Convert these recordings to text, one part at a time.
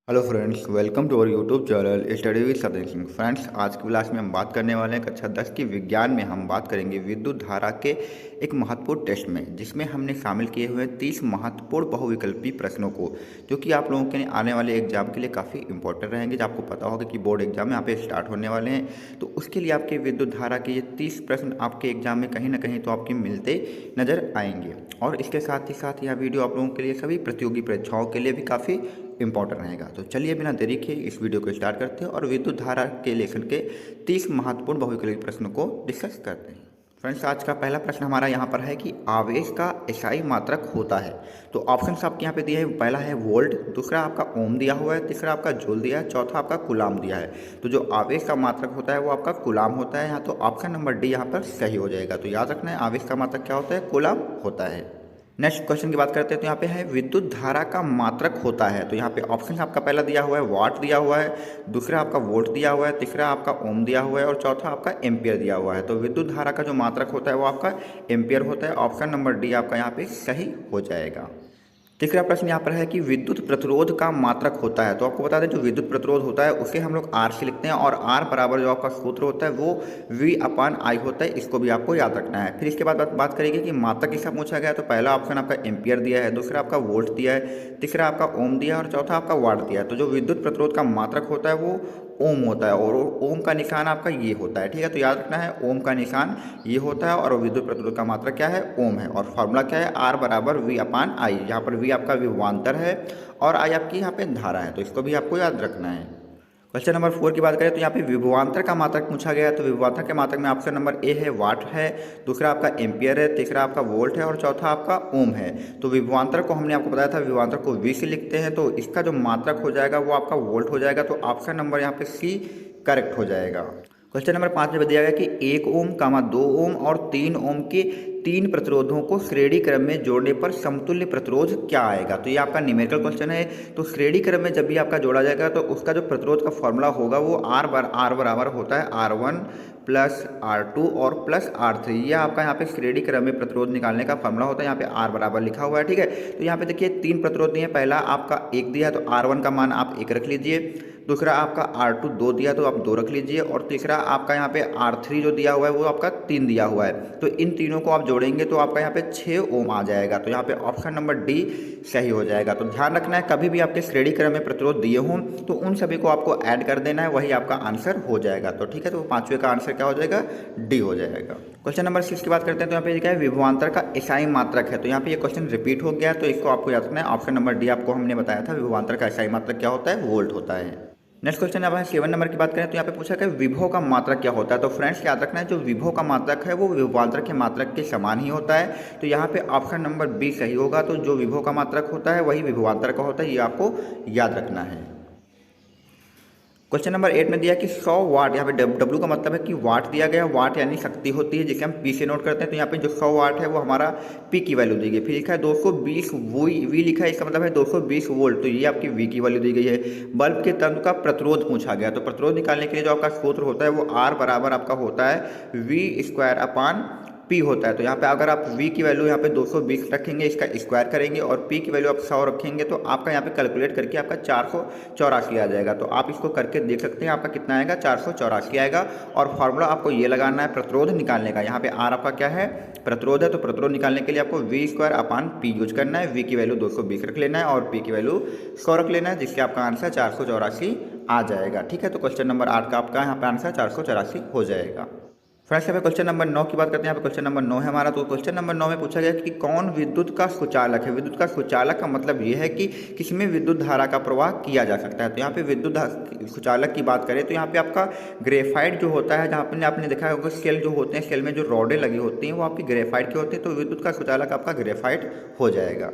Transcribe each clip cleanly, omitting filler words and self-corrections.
Hello friends, welcome to our YouTube channel study with Satendra Singh. Friends, आज की class में हम बात करने वाले हैं कक्षा 10 की विज्ञान में। हम बात करेंगे विद्युत धारा के एक महत्वपूर्ण टेस्ट में, जिसमें हमने शामिल किए हुए 30 महत्वपूर्ण बहुविकल्पी प्रश्नों को, जो कि आप लोगों के आने वाले एग्जाम के लिए काफ़ी इंपॉर्टेंट रहेंगे। जो आपको पता होगा कि बोर्ड एग्जाम यहाँ पे स्टार्ट होने वाले हैं, तो उसके लिए आपके विद्युत धारा के ये 30 प्रश्न आपके एग्जाम में कहीं ना कहीं तो आपके मिलते नजर आएंगे। और इसके साथ ही साथ यह वीडियो आप लोगों के लिए सभी प्रतियोगी परीक्षाओं के लिए भी काफ़ी इंपॉर्टेंट रहेगा। तो चलिए बिना देरी के इस वीडियो को स्टार्ट करते हैं और विद्युत धारा के लेखन के 30 महत्वपूर्ण बहुविकल्पी प्रश्नों को डिस्कस करते हैं। फ्रेंड्स, आज का पहला प्रश्न हमारा यहाँ पर है कि आवेश का एसआई मात्रक होता है। तो ऑप्शन आपके यहाँ पे दिए हैं। पहला है वोल्ट, दूसरा आपका ओम दिया हुआ है, तीसरा आपका जूल दिया है, चौथा आपका कुलाम दिया है। तो जो आवेश का मात्रक होता है वो आपका कुलाम होता है यहाँ। तो ऑप्शन नंबर डी यहाँ पर सही हो जाएगा। तो याद रखना है, आवेश का मात्रक क्या होता है? कुलाम होता है। नेक्स्ट क्वेश्चन की बात करते हैं। तो यहाँ पे है विद्युत धारा का मात्रक होता है। तो यहाँ पे ऑप्शन आपका पहला दिया हुआ है वाट दिया हुआ है, दूसरा आपका वोल्ट दिया हुआ है, तीसरा आपका ओम दिया हुआ है और चौथा आपका एम्पियर दिया हुआ है। तो विद्युत धारा का जो मात्रक होता है वो आपका एम्पियर होता है। ऑप्शन नंबर डी आपका यहाँ पे सही हो जाएगा। तीसरा प्रश्न यहाँ पर है कि विद्युत प्रतिरोध का मात्रक होता है। तो आपको बता दें, जो विद्युत प्रतिरोध होता है उसे हम लोग आर से लिखते हैं और आर बराबर जो आपका सूत्र होता है वो वी अपान आई होता है। इसको भी आपको याद रखना है। फिर इसके बाद बात करेंगे कि मात्रक किसका पूछा गया है। तो पहला ऑप्शन आपका एम्पियर दिया है, दूसरा आपका वोल्ट दिया है, तीसरा आपका ओम दिया है और चौथा आपका वाट दिया है। तो जो विद्युत प्रतिरोध का मात्रक होता है वो ओम होता है और ओम का निशान आपका ये होता है। ठीक है, तो याद रखना है, ओम का निशान ये होता है और विद्युत प्रतिरोध का मात्रक क्या है? ओम है। और फॉर्मूला क्या है? आर बराबर वी अपान आई। यहाँ पर वी आपका विभवांतर है और आई आपकी यहाँ पे धारा है। तो इसको भी आपको याद रखना है। क्वेश्चन नंबर 4 की बात करें तो यहाँ पे विभवांतर का मात्रक पूछा गया है। तो विभवांतर के मात्रक में ऑप्शन नंबर ए है वाट है, दूसरा आपका एम्पियर है, तीसरा आपका वोल्ट है और चौथा आपका ओम है। तो विभवांतर को हमने आपको बताया था, विभवांतर को वी से लिखते हैं। तो इसका जो मात्रक हो जाएगा वो आपका वोल्ट हो जाएगा। तो ऑप्शन नंबर यहाँ पे सी करेक्ट हो जाएगा। क्वेश्चन नंबर 5 में दिया गया कि 1 ओम, 2 ओम और 3 ओम के 3 प्रतिरोधों को श्रेणी क्रम में जोड़ने पर समतुल्य प्रतिरोध क्या आएगा। तो ये आपका न्यूमेरिकल क्वेश्चन है। तो श्रेणी क्रम में जब भी आपका जोड़ा जाएगा तो उसका जो प्रतिरोध का फॉर्मूला होगा वो आर बराबर होता है R1 प्लस R2 और प्लस R3। यह आपका यहाँ पे श्रेणी क्रम में प्रतिरोध निकालने का फॉर्मूला होता है। यहाँ पे R बराबर लिखा हुआ है। ठीक है, तो यहाँ पे देखिए 3 प्रतिरोध दिए। पहला आपका 1 दिया है तो R1 का मान आप 1 रख लीजिए, दूसरा आपका R2 2 दिया तो आप 2 रख लीजिए और तीसरा आपका यहाँ पे R3 जो दिया हुआ है वो आपका 3 दिया हुआ है। तो इन तीनों को आप जोड़ेंगे तो आपका यहाँ पे 6 ओम आ जाएगा। तो यहाँ पे ऑप्शन नंबर डी सही हो जाएगा। तो ध्यान रखना है, कभी भी आपके श्रेणी क्रम में प्रतिरोध दिए हों तो उन सभी को आपको ऐड कर देना है, वही आपका आंसर हो जाएगा। तो ठीक है, तो पांचवें का आंसर क्या हो जाएगा? डी हो जाएगा। क्वेश्चन नंबर 6 की बात करते हैं। तो यहाँ पे क्या है? विभवांतर का एसआई मात्रक है। तो यहाँ पे ये क्वेश्चन रिपीट हो गया है, तो इसको आपको याद रखना है। ऑप्शन नंबर डी आपको हमने बताया था, विभवांतर का एसआई मात्रक क्या होता है? वोल्ट होता है। नेक्स्ट क्वेश्चन अब है 7 नंबर की बात करें। तो यहाँ पे पूछा कि विभव का मात्रक क्या होता है। तो फ्रेंड्स याद रखना है, जो विभव का मात्रक है वो विभवांतर के मात्रक के समान ही होता है। तो यहाँ पे ऑप्शन नंबर बी सही होगा। तो जो विभव का मात्रक होता है वही विभवांतर का होता है, ये आपको याद रखना है। क्वेश्चन नंबर 8 में दिया कि 100 वाट, यहाँ पे डब्ल्यू का मतलब है कि वाट दिया गया। वाट यानी शक्ति होती है, जिसे हम पी से नोट करते हैं। तो यहाँ पे जो 100 वाट है वो हमारा पी की वैल्यू दी गई। फिर लिखा है 220 वी लिखा है, इसका मतलब है 220 वोल्ट। तो ये आपकी वी की वैल्यू दी गई है। बल्ब के तंत्र का प्रतिरोध पूछा गया। तो प्रतिरोध निकालने के लिए जो आपका सूत्र होता है वो आर बराबर आपका होता है वी स्क्वायर अपान पी होता है। तो यहाँ पे अगर आप v की वैल्यू यहाँ पे 220 रखेंगे, इसका स्क्वायर करेंगे और p की वैल्यू आप 100 रखेंगे तो आपका यहाँ पे कैलकुलेट करके आपका 484 आ जाएगा। तो आप इसको करके देख सकते हैं, आपका कितना आएगा? 484 आएगा। और फार्मूला आपको ये लगाना है प्रतिरोध निकालने का। यहाँ पे r आपका क्या है? प्रतिरोध है। तो प्रतिरोध निकालने के लिए आपको V square upon P use करना है। v की वैल्यू 220 रख लेना है और p की वैल्यू 100 रख लेना है, जिससे आपका आंसर 484 आ जाएगा। ठीक है, तो क्वेश्चन नंबर 8 का आपका यहाँ पे आंसर 484 हो जाएगा। फ्रेंड्स, यहाँ पे क्वेश्चन नंबर 9 की बात करते हैं। यहाँ पे क्वेश्चन नंबर 9 है हमारा। तो क्वेश्चन नंबर 9 में पूछा गया कि कौन विद्युत का सुचालक है। विद्युत का सुचालक का मतलब ये है कि किसमें विद्युत धारा का प्रवाह किया जा सकता है। तो यहाँ पे विद्युत सुचालक की बात करें तो यहाँ पे आपका ग्रेफाइट जो होता है, जहाँ पे आपने देखा होगा सेल जो होते हैं, सेल में जो रॉडें लगी होती हैं वो आपकी ग्रेफाइट की होती है। तो विद्युत का सुचालक आपका ग्रेफाइट हो जाएगा।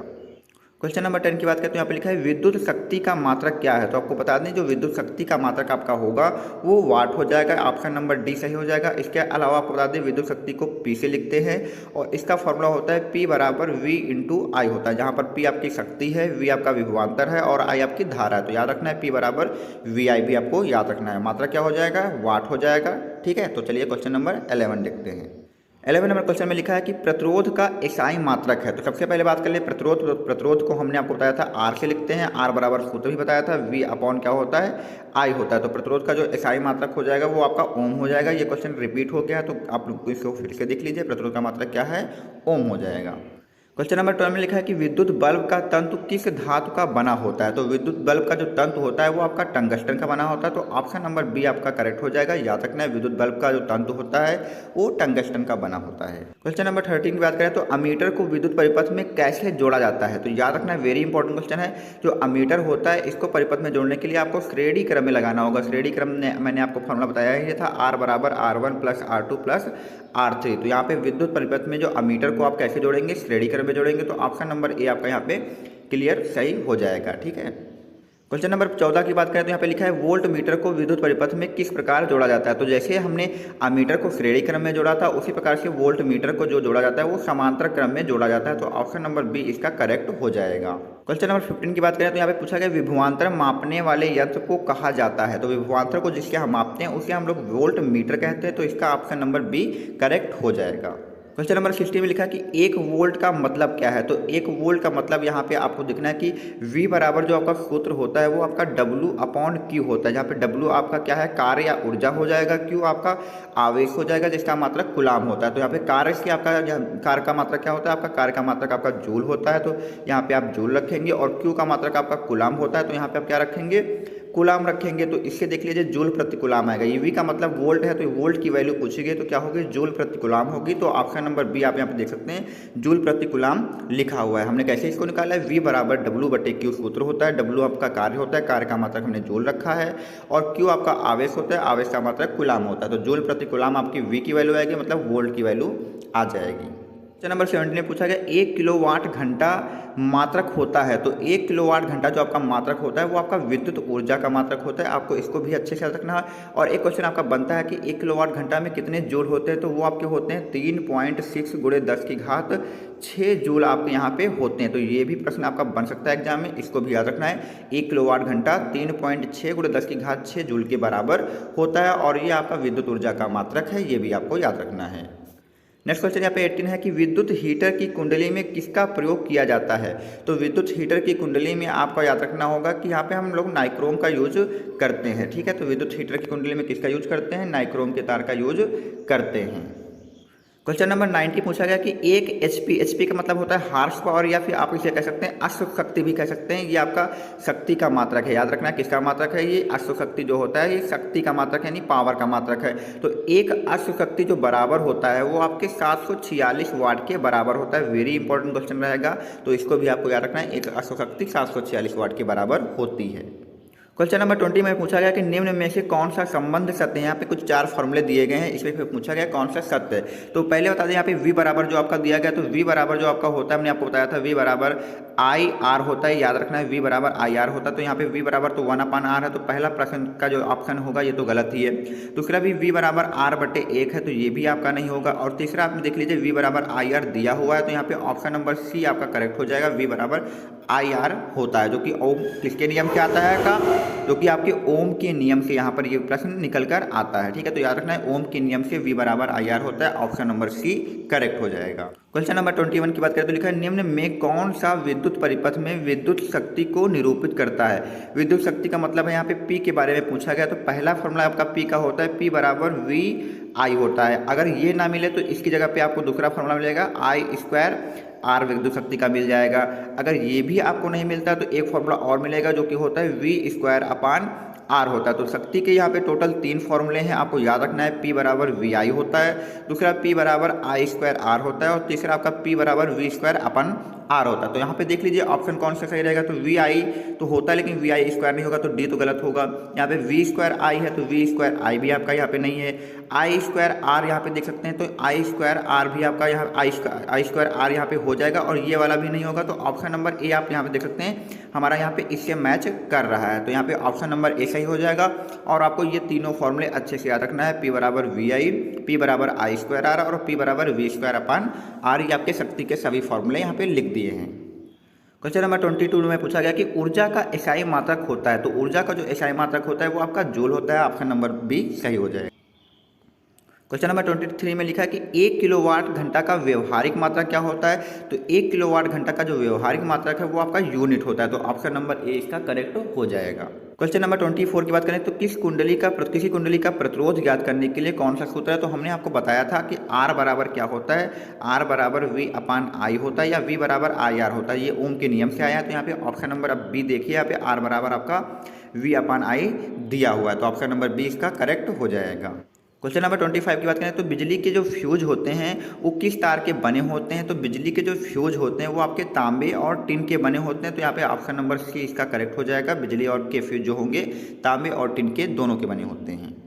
क्वेश्चन नंबर 10 की बात करते हैं। यहाँ पे लिखा है विद्युत शक्ति का मात्रक क्या है। तो आपको बता दें, जो विद्युत शक्ति का मात्रक आपका होगा वो वाट हो जाएगा। ऑप्शन नंबर डी सही हो जाएगा। इसके अलावा आपको बता दें, विद्युत शक्ति को पी से लिखते हैं और इसका फॉर्मूला होता है पी बराबर वी इंटू आई होता है, जहाँ पर पी आपकी शक्ति है, वी आपका विभवांतर है और आई आपकी धारा है। तो याद रखना है, पी बराबर वी आई भी आपको याद रखना है। मात्रक क्या हो जाएगा? वाट हो जाएगा। ठीक है, तो चलिए क्वेश्चन नंबर 11 देखते हैं। 11 नंबर क्वेश्चन में लिखा है कि प्रतिरोध का एसआई मात्रक है। तो सबसे पहले बात कर ले प्रतिरोध। तो प्रतिरोध को हमने आपको बताया था आर से लिखते हैं, आर बराबर सूत्र भी बताया था, वी अपॉन क्या होता है, आई होता है। तो प्रतिरोध का जो एसआई मात्रक हो जाएगा वो आपका ओम हो जाएगा। ये क्वेश्चन रिपीट हो गया है तो आप लोग इसको फिर से देख लीजिए। प्रतिरोध का मात्रक क्या है, ओम हो जाएगा। क्वेश्चन नंबर 12 में लिखा है कि विद्युत बल्ब का तंतु किस धातु का बना होता है। तो विद्युत बल्ब का जो तंतु होता है वो आपका टंगस्टन का बना होता है। तो ऑप्शन नंबर बी आपका करेक्ट हो जाएगा। याद रखना है विद्युत बल्ब का जो तंतु होता है वो टंगस्टन का बना होता है। क्वेश्चन नंबर 13 की बात करें तो अमीटर को विद्युत परिपथ में कैसे जोड़ा जाता है। तो याद रखना है वेरी इंपॉर्टेंट क्वेश्चन है। जो अमीटर होता है इसको परिपथ में जोड़ने के लिए आपको श्रेणी क्रम में लगाना होगा। श्रेणी क्रम में मैंने आपको फॉर्मूला बताया ही था, आर बराबर R1 plus R2 plus R3। तो यहाँ पे विद्युत परिपथ में जो अमीटर को आप कैसे जोड़ेंगे, श्रेणी क्रम में जोड़ेंगे। तो ऑप्शन नंबर ए आपका यहाँ पे क्लियर सही हो जाएगा। ठीक है। क्वेश्चन नंबर 14 की बात करें तो यहाँ पे लिखा है वोल्ट मीटर को विद्युत परिपथ में किस प्रकार जोड़ा जाता है। तो जैसे हमने अमीटर को श्रेणी क्रम में जोड़ा था उसी प्रकार से वोल्ट मीटर को जो जोड़ा जाता है वो समांतर क्रम में जोड़ा जाता है। तो ऑप्शन नंबर बी इसका करेक्ट हो जाएगा। क्वेश्चन नंबर 15 की बात करें तो यहाँ पे पूछा गया विभवांतर मापने वाले यंत्र को कहा जाता है। तो विभवांतर को जिसके हम मापते हैं उसे हम लोग वोल्ट मीटर कहते हैं। तो इसका ऑप्शन नंबर बी करेक्ट हो जाएगा। क्वेश्चन नंबर 60 में लिखा है कि 1 वोल्ट का मतलब क्या है। तो 1 वोल्ट का मतलब यहाँ पे आपको दिखना है कि V बराबर जो आपका सूत्र होता है वो आपका W अपॉन Q होता है। जहाँ पे W आपका क्या है, कार्य या ऊर्जा हो जाएगा, Q आपका आवेश हो जाएगा जिसका मात्रक गुलाम होता है। तो यहाँ पे कार्य से आपका कार्य का मात्रक क्या होता है, आपका कार्य का मात्रक आपका जूल होता है। तो यहाँ पे आप जूल रखेंगे और Q का मात्रक आपका गुलाम होता है। तो यहाँ पे आप क्या रखेंगे, कुलाम रखेंगे। तो इससे देख लीजिए जूल प्रति कुलाम आएगा। ये वी का मतलब वोल्ट है तो वोल्ट की वैल्यू पूछी गई तो क्या होगी, जूल प्रति कुलाम होगी। तो ऑप्शन नंबर बी आप यहाँ पे देख सकते हैं जूल प्रति कुलाम लिखा हुआ है। हमने कैसे इसको निकाला है, वी बराबर W/Q सूत्र होता है। W आपका कार्य होता है, कार्य का मात्रक हमने जूल रखा है, और Q आपका आवेश होता है, आवेश का मात्रक कुलाम होता है। तो जूल प्रति कुलाम आपकी वी की वैल्यू आएगी, मतलब वोल्ट की वैल्यू आ जाएगी। क्वेश्चन नंबर 17 में पूछा गया 1 किलोवाट घंटा मात्रक होता है। तो 1 किलोवाट घंटा जो आपका मात्रक होता है वो आपका विद्युत ऊर्जा का मात्रक होता है। आपको इसको भी अच्छे से याद रखना है। और एक क्वेश्चन आपका बनता है कि 1 किलोवाट घंटा में कितने जूल होते हैं। तो वो आपके होते हैं 3.6 × 10⁶ जूल आपके यहाँ पे होते हैं। तो ये भी प्रश्न आपका बन सकता है एग्जाम में, इसको भी याद रखना है। 1 किलोवाट घंटा 3.6 × 10⁶ जूल के बराबर होता है और ये आपका विद्युत ऊर्जा का मात्रक है, ये भी आपको याद रखना है। नेक्स्ट क्वेश्चन यहाँ पे 18 है कि विद्युत हीटर की कुंडली में किसका प्रयोग किया जाता है। तो विद्युत हीटर की कुंडली में आपको याद रखना होगा कि यहाँ पे हम लोग नाइक्रोम का यूज करते हैं। ठीक है। तो विद्युत हीटर की कुंडली में किसका यूज करते हैं, नाइक्रोम के तार का यूज करते हैं। क्वेश्चन नंबर 90 पूछा गया कि 1 HP का मतलब होता है हार्स पावर, या फिर आप इसे कह सकते हैं अश्व शक्ति भी कह सकते हैं। ये आपका शक्ति का मात्रक है। याद रखना है किसका मात्रक है, ये अश्व शक्ति जो होता है ये शक्ति का मात्रक है, यानी पावर का मात्रक है। तो एक अश्व शक्ति जो बराबर होता है वो आपके 746 वाट के बराबर होता है। वेरी इंपॉर्टेंट क्वेश्चन रहेगा, तो इसको भी आपको याद रखना है। एक अश्व शक्ति 746 वाट के बराबर होती है। क्वेश्चन नंबर 20 में पूछा गया कि निम्न में से कौन सा संबंध सत्य है। यहाँ पे कुछ 4 फॉर्मूले दिए गए हैं, इसमें पूछा गया कौन सा सत्य है। तो पहले बता दें यहाँ पे V बराबर जो आपका दिया गया, तो V बराबर जो आपका होता है हमने आपको बताया था V बराबर IR होता है। याद रखना है V बराबर IR होता है। तो यहाँ पे V बराबर तो 1/R है। तो पहला प्रश्न का जो ऑप्शन होगा ये तो गलत ही है। दूसरा भी V बराबर R/1 है, तो ये भी आपका नहीं होगा। और तीसरा आप देख लीजिए V बराबर IR दिया हुआ है, तो यहाँ पे ऑप्शन नंबर सी आपका करेक्ट हो जाएगा। V बराबर IR होता है, जो कि ओम किसके नियम से आता है का, जो कि आपके ओम के नियम से यहाँ पर ये प्रश्न निकल कर आता है। ठीक है। तो याद रखना है ओम के नियम से V बराबर IR होता है। ऑप्शन नंबर सी करेक्ट हो जाएगा। क्वेश्चन नंबर 21 की बात करें तो लिखा है निम्न में कौन सा विद्युत परिपथ में विद्युत शक्ति को निरूपित करता है। विद्युत शक्ति का मतलब है यहाँ पे P के बारे में पूछा गया। तो पहला फॉर्मूला आपका P का होता है, P बराबर VI होता है। अगर ये ना मिले तो इसकी जगह पे आपको दूसरा फॉर्मूला मिलेगा I² विद्युत शक्ति का मिल जाएगा। अगर ये भी आपको नहीं मिलता तो एक फॉर्मूला और मिलेगा जो कि होता है V²/R होता है। तो शक्ति के यहाँ पे टोटल 3 फॉर्मूले हैं, आपको याद रखना है। P बराबर VI होता है, दूसरा P बराबर I²R होता है, और तीसरा आपका P बराबर V²/R होता है। तो यहाँ पे देख लीजिए ऑप्शन कौन सा सही रहेगा। तो VI तो होता है लेकिन VI² नहीं होगा, तो D तो गलत होगा। यहाँ पे V²I है तो V²I भी आपका यहाँ पे नहीं है। I²R यहाँ पे देख सकते हैं, तो I²R भी आपका यहाँ I²R यहाँ पे हो जाएगा, और ये वाला भी नहीं होगा। तो ऑप्शन नंबर ए आप यहाँ पे देख सकते हैं हमारा यहाँ पे इससे मैच कर रहा है। तो यहाँ पे ऑप्शन नंबर ए सही हो जाएगा। और आपको ये तीनों फॉर्मूले अच्छे से याद रखना है। P बराबर VI, P बराबर I²R और P बराबर V²/R। ये आपके शक्ति के सभी फॉर्मूले यहाँ पे लिख दिए हैं। क्वेश्चन नंबर 22 में पूछा गया कि ऊर्जा का एसआई मात्रक होता है। तो ऊर्जा का जो एसआई मात्रक होता है वो आपका जूल होता है। ऑप्शन नंबर बी सही हो जाएगा। क्वेश्चन नंबर 23 में लिखा है कि 1 किलोवाट घंटा का व्यवहारिक मात्रक क्या होता है। तो 1 किलोवाट घंटा का जो व्यवहारिक मात्रक है वो आपका यूनिट होता है। तो ऑप्शन नंबर ए इसका करेक्ट हो जाएगा। क्वेश्चन नंबर 24 की बात करें तो किसी कुंडली का प्रतिरोध ज्ञात करने के लिए कौन सा सूत्र है। तो हमने आपको बताया था कि R बराबर क्या होता है, R बराबर V/I होता है या V बराबर IR होता है। ये ओम के नियम से आया है। तो यहाँ पे ऑप्शन नंबर अब बी देखिए, यहाँ पे R बराबर आपका V/I दिया हुआ है। तो ऑप्शन नंबर बी इसका करेक्ट हो जाएगा। क्वेश्चन नंबर 25 की बात करें तो बिजली के जो फ्यूज होते हैं वो किस तार के बने होते हैं। तो बिजली के जो फ्यूज होते हैं वो आपके तांबे और टिन के बने होते हैं। तो यहाँ पे ऑप्शन नंबर सी इसका करेक्ट हो जाएगा। बिजली और के फ्यूज जो होंगे तांबे और टिन के दोनों के बने होते हैं।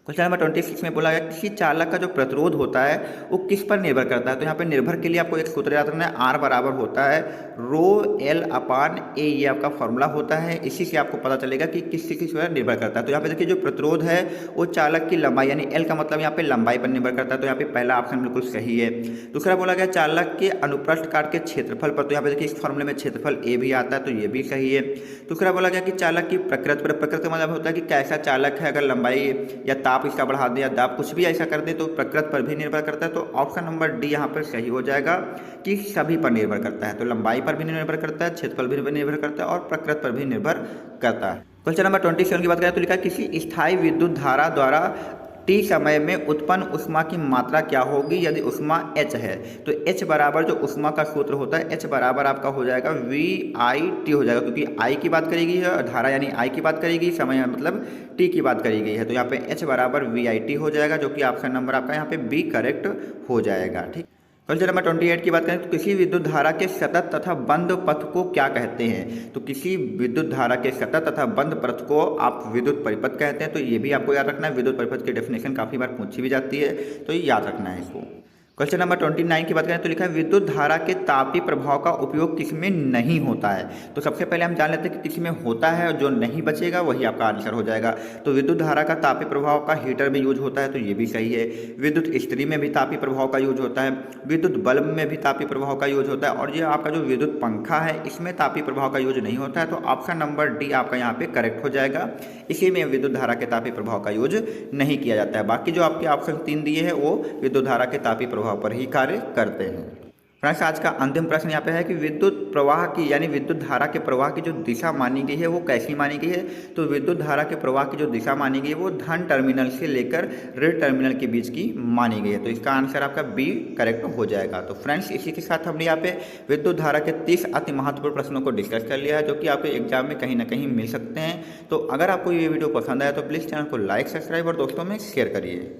क्वेश्चन नंबर 26 में बोला गया किसी चालक का जो प्रतिरोध होता है वो किस पर निर्भर करता है। तो यहाँ पे निर्भर के लिए आपको एक सूत्र याद रखना है, R बराबर होता है ρL/A। ये आपका फॉर्मूला होता है। इसी से आपको पता चलेगा कि किस पर निर्भर करता है। तो यहाँ पे देखिए जो प्रतिरोध है वो चालक की लंबाई यानी L का मतलब यहाँ पे लंबाई पर निर्भर करता है। तो यहाँ पे पहला ऑप्शन बिल्कुल सही है। दूसरा बोला गया चालक के अनुप्रस्थ काट के क्षेत्रफल पर। तो यहाँ पे देखिए इस फॉर्मूले में क्षेत्रफल A भी आता है, तो ये भी सही है। दूसरा बोला गया कि चालक की प्रकृति पर। प्रकृति का मतलब होता है कि कैसा चालक है, अगर लंबाई या ताप इसका बढ़ा दे या दाब कुछ भी ऐसा कर दे तो प्रकृति पर भी निर्भर करता है। तो ऑप्शन नंबर डी यहाँ पर सही हो जाएगा कि सभी पर निर्भर करता है। तो लंबाई पर भी निर्भर करता है, क्षेत्रफल भी निर्भर करता है और प्रकृति पर भी निर्भर करता है। क्वेश्चन नंबर 27 की बात करें तो लिखा है किसी स्थायी विद्युत धारा द्वारा T समय में उत्पन्न ऊष्मा की मात्रा क्या होगी यदि ऊष्मा H है। तो H बराबर जो ऊष्मा का सूत्र होता है H बराबर आपका हो जाएगा VIT हो जाएगा, क्योंकि I की बात करी गई है, धारा यानी I की बात करी गई, समय मतलब T की बात करी गई है। तो यहाँ पे H बराबर VIT हो जाएगा, जो कि ऑप्शन नंबर आपका यहाँ पे बी करेक्ट हो जाएगा। ठीक। क्वेश्चन नंबर 28 की बात करें तो किसी विद्युत धारा के सतत तथा बंद पथ को क्या कहते हैं। तो किसी विद्युत धारा के सतत तथा बंद पथ को आप विद्युत परिपथ कहते हैं। तो ये भी आपको याद रखना है। विद्युत परिपथ की डेफिनेशन काफ़ी बार पूछी भी जाती है, तो ये याद रखना है इसको। क्वेश्चन नंबर 29 की बात करें तो लिखा है विद्युत धारा के तापीय प्रभाव का उपयोग किसमें नहीं होता है। तो सबसे पहले हम जान लेते हैं कि किसमें होता है और जो नहीं बचेगा वही आपका आंसर हो जाएगा। तो विद्युत धारा का तापीय प्रभाव का हीटर में यूज होता है, तो ये भी सही है। विद्युत इस्त्री में भी तापीय प्रभाव का यूज होता है। विद्युत बल्ब में भी तापीय प्रभाव का यूज होता है। और ये आपका जो विद्युत पंखा है इसमें तापीय प्रभाव का यूज नहीं होता है। तो ऑप्शन नंबर डी आपका यहाँ पे करेक्ट हो जाएगा। इसी में विद्युत धारा के तापीय प्रभाव का यूज नहीं किया जाता है। बाकी जो आपके ऑप्शन 3 दिए हैं वो विद्युत धारा के तापीय प्रभाव पर ही कार्य करते हैं। फ्रेंड्स, आज का अंतिम प्रश्न यहाँ पे है कि विद्युत प्रवाह की यानी विद्युत धारा के प्रवाह की जो दिशा मानी गई है वो कैसी मानी गई है। तो विद्युत धारा के प्रवाह की जो दिशा मानी गई है वो धन टर्मिनल से लेकर ऋण टर्मिनल के बीच की मानी गई है। तो इसका आंसर आपका बी करेक्ट हो जाएगा। तो फ्रेंड्स, इसी के साथ हमने यहाँ पे विद्युत धारा के 30 अति महत्वपूर्ण प्रश्नों को डिस्कस कर लिया है, जो कि आपके एग्जाम में कहीं ना कहीं मिल सकते हैं। तो अगर आपको ये वीडियो पसंद आया तो प्लीज़ चैनल को लाइक, सब्सक्राइब और दोस्तों में शेयर करिए।